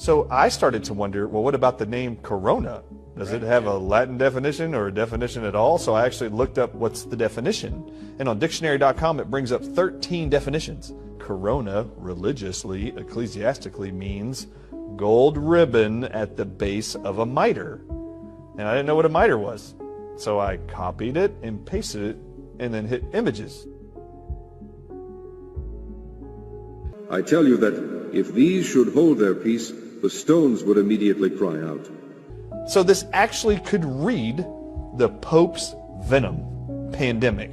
So I started to wonder, well, what about the name Corona? Does it have a Latin definition or a definition at all? So I actually looked up what's the definition. And on dictionary.com, it brings up 13 definitions. Corona, religiously, ecclesiastically, means gold ribbon at the base of a mitre. And I didn't know what a mitre was. So I copied it and pasted it and then hit images. I tell you that if these should hold their peace, the stones would immediately cry out. So this actually could read the Pope's venom, pandemic.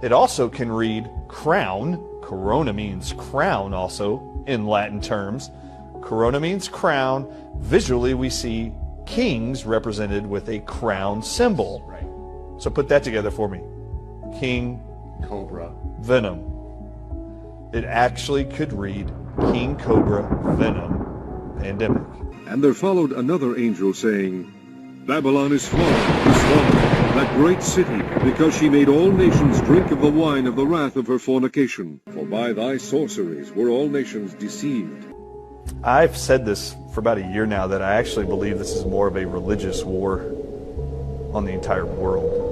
It also can read crown. Corona means crown also in Latin terms. Corona means crown. Visually we see kings represented with a crown symbol. Right. So put that together for me. King, Cobra, venom. It actually could read King Cobra, venom, pandemic. And there followed another angel saying, Babylon is fallen, that great city, because she made all nations drink of the wine of the wrath of her fornication. For by thy sorceries were all nations deceived. I've said this for about a year now, that I actually believe this is more of a religious war on the entire world.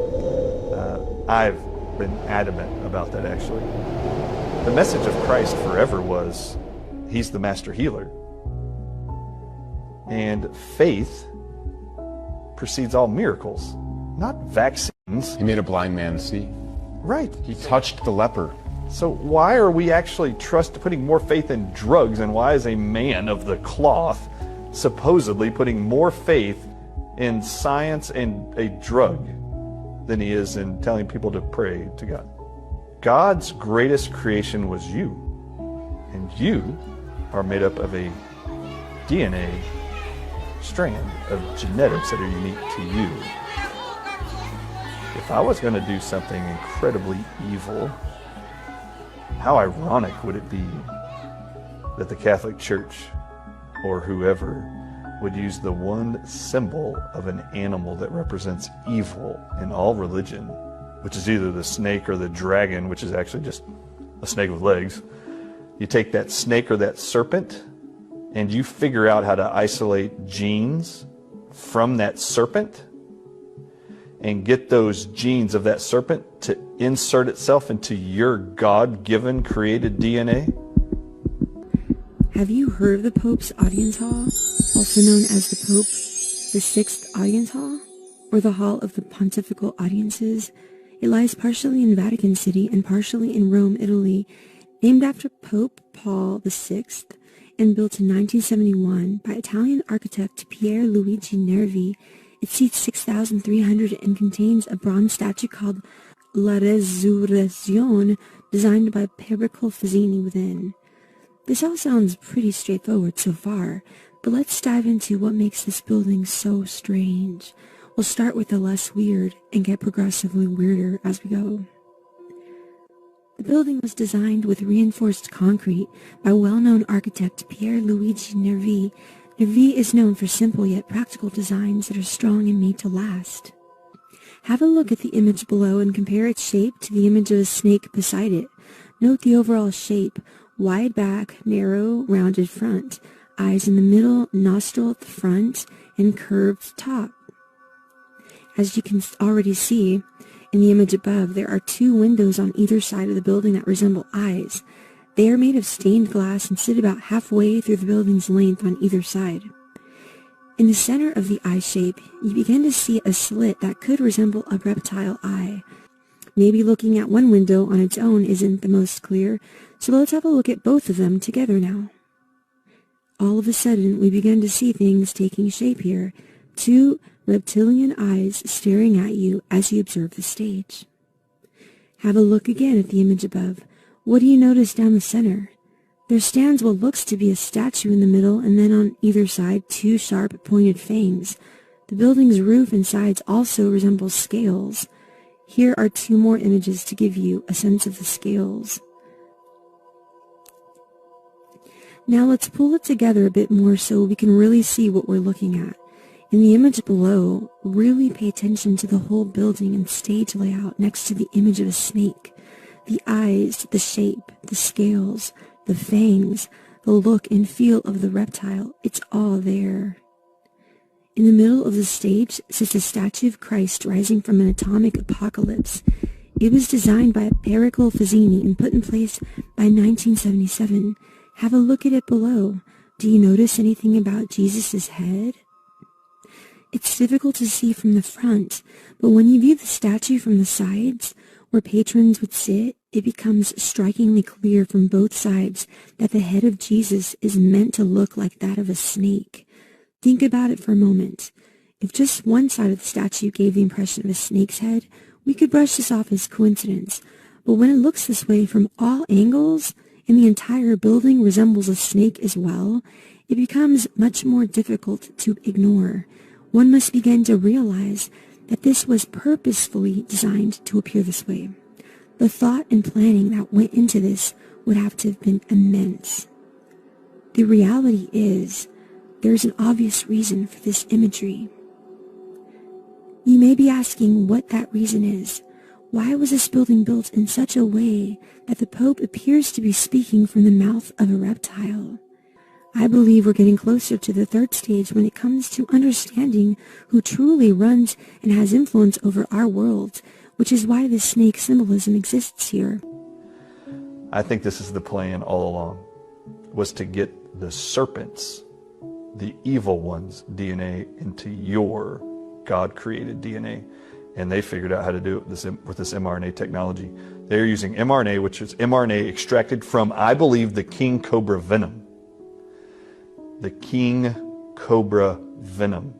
I've been adamant about that, actually. The message of Christ forever was, he's the master healer. And faith precedes all miracles, not vaccines. He made a blind man see. Right. He touched the leper. So why are we actually putting more faith in drugs, and why is a man of the cloth supposedly putting more faith in science and a drug than he is in telling people to pray to God? God's greatest creation was you, and you are made up of a DNA strand of genetics that are unique to you. If I was going to do something incredibly evil, how ironic would it be that the Catholic Church or whoever would use the one symbol of an animal that represents evil in all religion, which is either the snake or the dragon, which is actually just a snake with legs. You take that snake or that serpent and you figure out how to isolate genes from that serpent and get those genes of that serpent to insert itself into your God-given created DNA? Have you heard of the Pope's Audience Hall, also known as the Pope the Sixth Audience Hall, or the Hall of the Pontifical Audiences? It lies partially in Vatican City and partially in Rome, Italy, named after Pope Paul VI, and built in 1971 by Italian architect Pier Luigi Nervi. It seats 6,300 and contains a bronze statue called La Resurrezione, designed by Pericle Fazzini within. This all sounds pretty straightforward so far, but let's dive into what makes this building so strange. We'll start with the less weird and get progressively weirder as we go. The building was designed with reinforced concrete by well-known architect Pier Luigi Nervi. Nervi is known for simple yet practical designs that are strong and made to last. Have a look at the image below and compare its shape to the image of a snake beside it. Note the overall shape: wide back, narrow, rounded front, eyes in the middle, nostril at the front, and curved top. As you can already see in the image above, there are two windows on either side of the building that resemble eyes. They are made of stained glass and sit about halfway through the building's length on either side. In the center of the eye shape, you begin to see a slit that could resemble a reptile eye. Maybe looking at one window on its own isn't the most clear, so let's have a look at both of them together now. All of a sudden, we begin to see things taking shape here. Two reptilian eyes staring at you as you observe the stage. Have a look again at the image above. What do you notice down the center? There stands what looks to be a statue in the middle, and then on either side, two sharp, pointed fangs. The building's roof and sides also resemble scales. Here are two more images to give you a sense of the scales. Now let's pull it together a bit more so we can really see what we're looking at. In the image below, really pay attention to the whole building and stage layout next to the image of a snake. The eyes, the shape, the scales, the fangs, the look and feel of the reptile, it's all there. In the middle of the stage sits a statue of Christ rising from an atomic apocalypse. It was designed by Pericle Fazzini and put in place by 1977. Have a look at it below. Do you notice anything about Jesus' head? It's difficult to see from the front, but when you view the statue from the sides, where patrons would sit, it becomes strikingly clear from both sides that the head of Jesus is meant to look like that of a snake. Think about it for a moment. If just one side of the statue gave the impression of a snake's head, we could brush this off as coincidence. But when it looks this way from all angles, and the entire building resembles a snake as well, it becomes much more difficult to ignore. One must begin to realize that this was purposefully designed to appear this way. The thought and planning that went into this would have to have been immense. The reality is, there's an obvious reason for this imagery. You may be asking what that reason is. Why was this building built in such a way that the Pope appears to be speaking from the mouth of a reptile? I believe we're getting closer to the third stage when it comes to understanding who truly runs and has influence over our world, which is why this snake symbolism exists here. I think this is the plan all along, was to get the serpents, the evil ones' DNA into your God-created DNA. And they figured out how to do it with this mRNA technology. They're using mRNA, which is mRNA extracted from, I believe, the king cobra venom. The king cobra venom.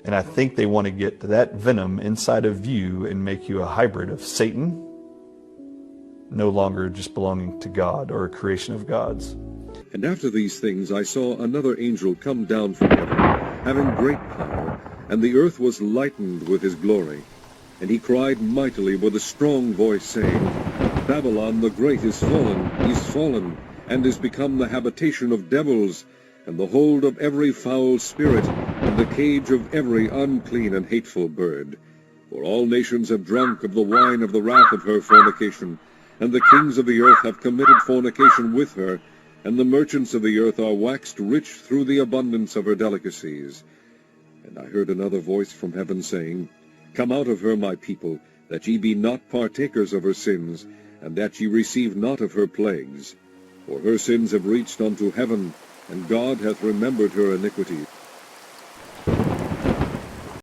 And I think they want to get that venom inside of you and make you a hybrid of Satan, no longer just belonging to God or a creation of God's. And after these things I saw another angel come down from heaven, having great power, and the earth was lightened with his glory. And he cried mightily with a strong voice, saying, Babylon the great is fallen, and is become the habitation of devils, and the hold of every foul spirit, and the cage of every unclean and hateful bird. For all nations have drunk of the wine of the wrath of her fornication, and the kings of the earth have committed fornication with her, and the merchants of the earth are waxed rich through the abundance of her delicacies. And I heard another voice from heaven saying, Come out of her, my people, that ye be not partakers of her sins, and that ye receive not of her plagues. For her sins have reached unto heaven, and God hath remembered her iniquity.